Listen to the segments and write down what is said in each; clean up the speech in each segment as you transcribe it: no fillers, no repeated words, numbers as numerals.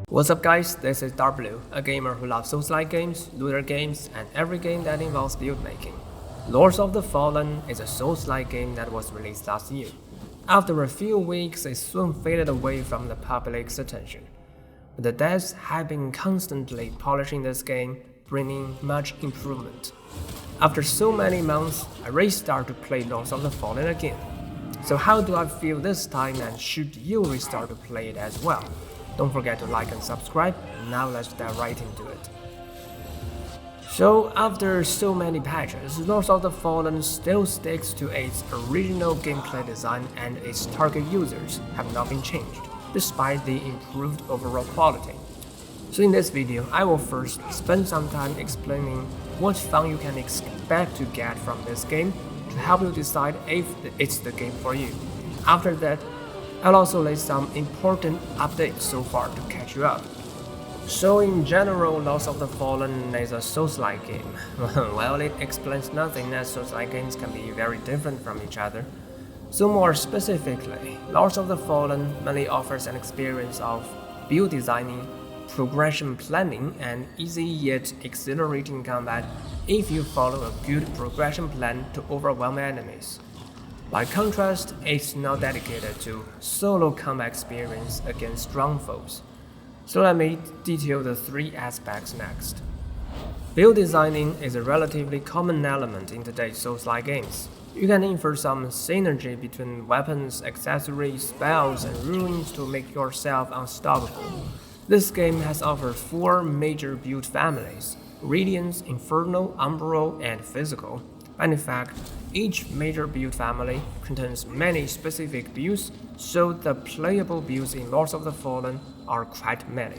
What's up guys, this is Darkbblue, a gamer who loves Souls-like games, looter games, and every game that involves build making. Lords of the Fallen is a Souls-like game that was released last year. After a few weeks, it soon faded away from the public's attention. But the devs have been constantly polishing this game, bringing much improvement. After so many months, I restarted to play Lords of the Fallen again. So how do I feel this time, and should you restart to play it as well? Don't forget to like and subscribe. Now let's dive right into it. So after so many patches, Lords of the Fallen still sticks to its original gameplay design, and its target users have not been changed, despite the improved overall quality. So in this video, I will first spend some time explaining what fun you can expect to get from this game to help you decide if it's the game for you. After that, I'll also list some important updates so far to catch you up. So in general, Lords of the Fallen is a Souls-like game. Well, it explains nothing, as Souls-like games can be very different from each other. So more specifically, Lords of the Fallen mainly offers an experience of build designing, progression planning, and easy yet exhilarating combat if you follow a good progression plan to overwhelm enemies. By contrast, it's not dedicated to solo combat experience against strong foes. So let me detail the three aspects next. Build designing is a relatively common element in today's Souls-like games. You can infer some synergy between weapons, accessories, spells, and runes to make yourself unstoppable. This game has offered four major build families: Radiance, Infernal, Umbral, and Physical. And in fact, each major build family contains many specific builds, so the playable builds in Lords of the Fallen are quite many.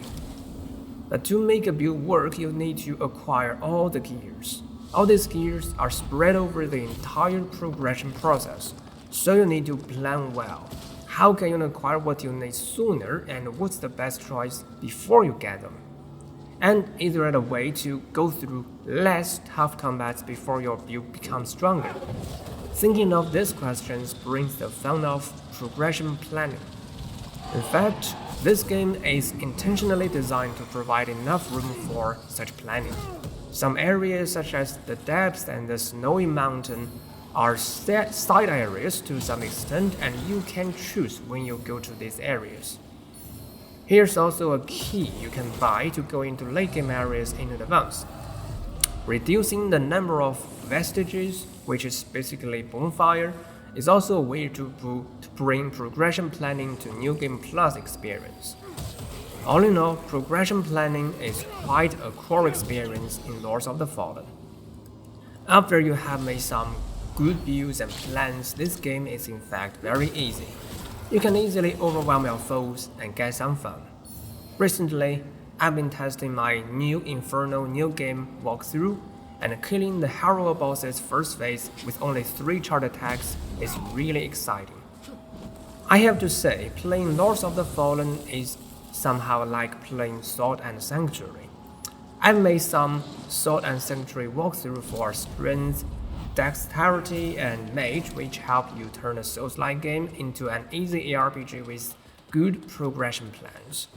But to make a build work, you need to acquire all the gears. All these gears are spread over the entire progression process, so you need to plan well. How can you acquire what you need sooner, and what's the best choice before you get them? And is there a way to go through less tough combats before your build becomes stronger? Thinking of these questions brings the fun of progression planning. In fact, this game is intentionally designed to provide enough room for such planning. Some areas, such as the depths and the snowy mountain, are set side areas to some extent, and you can choose when you go to these areas. Here's also a key you can buy to go into late game areas in advance. Reducing the number of vestiges, which is basically bonfire, is also a way to bring progression planning to New Game Plus experience. All in all, progression planning is quite a core experience in Lords of the Fallen. After you have made some good builds and plans, this game is in fact very easy. You can easily overwhelm your foes and get some fun. Recently, I've been testing my new Infernal New Game walkthrough, and killing the hero boss's first phase with only 3 charge attacks is really exciting. I have to say, playing Lords of the Fallen is somehow like playing Sword and Sanctuary. I've made some Sword and Sanctuary walkthrough for strength, dexterity, and mage, which help you turn a Souls-like game into an easy ARPG with good progression plans.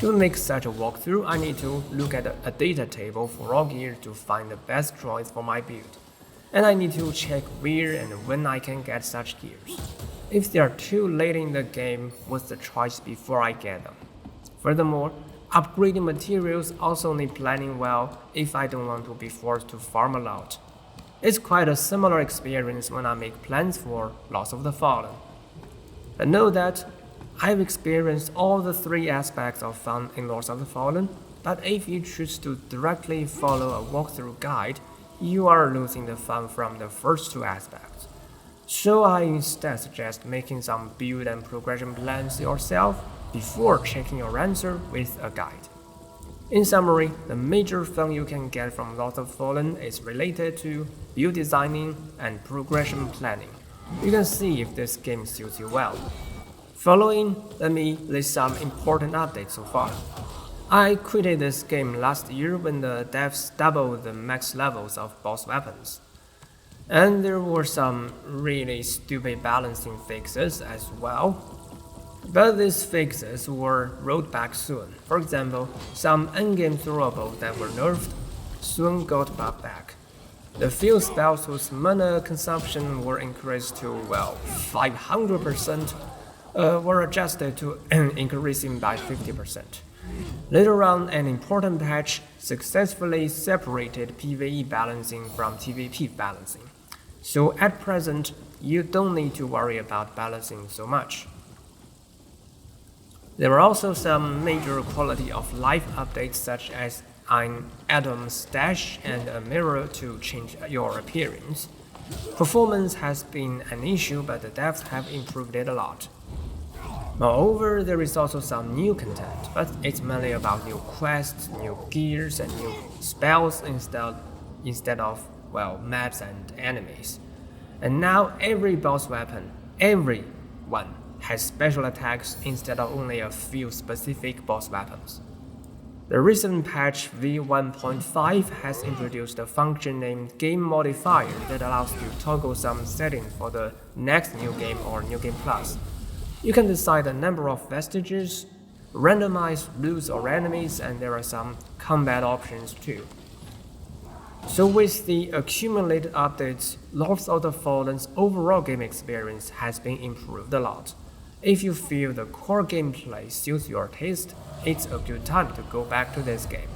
To make such a walkthrough, I need to look at a data table for all gear to find the best choice for my build, and I need to check where and when I can get such gears. If they are too late in the game, what's the choice before I get them? Furthermore, upgrading materials also need planning well if I don't want to be forced to farm a lot. It's quite a similar experience when I make plans for Lords of the Fallen. But know that I've experienced all the 3 aspects of fun in Lords of the Fallen, but if you choose to directly follow a walkthrough guide, you are losing the fun from the first 2 aspects. So I instead suggest making some build and progression plans yourself before checking your answer with a guide. In summary, the major fun you can get from Lords of Fallen is related to build designing and progression planning. You can see if this game suits you well. Following, let me list some important updates so far. I quitted this game last year when the devs doubled the max levels of boss weapons. And there were some really stupid balancing fixes as well. But these fixes were rolled back soon. For example, some endgame throwables that were nerfed soon got brought back. The few spells whose mana consumption were increased to, well, 500% were adjusted to increasing by 50%. Later on, an important patch successfully separated PvE balancing from PvP balancing. So at present, you don't need to worry about balancing so much. There are also some major quality of life updates such as an atom stash and a mirror to change your appearance. Performance has been an issue, but the devs have improved it a lot. Moreover, there is also some new content, but it's mainly about new quests, new gears, and new spells instead of, well, maps and enemies. And now every boss weapon, every one, has special attacks instead of only a few specific boss weapons. The recent patch v1.5 has introduced a function named Game Modifier that allows you to toggle some settings for the next new game or new game plus. You can decide the number of vestiges, randomize loots or enemies, and there are some combat options too. So with the accumulated updates, Lords of the Fallen's overall game experience has been improved a lot. If you feel the core gameplay suits your taste, it's a good time to go back to this game.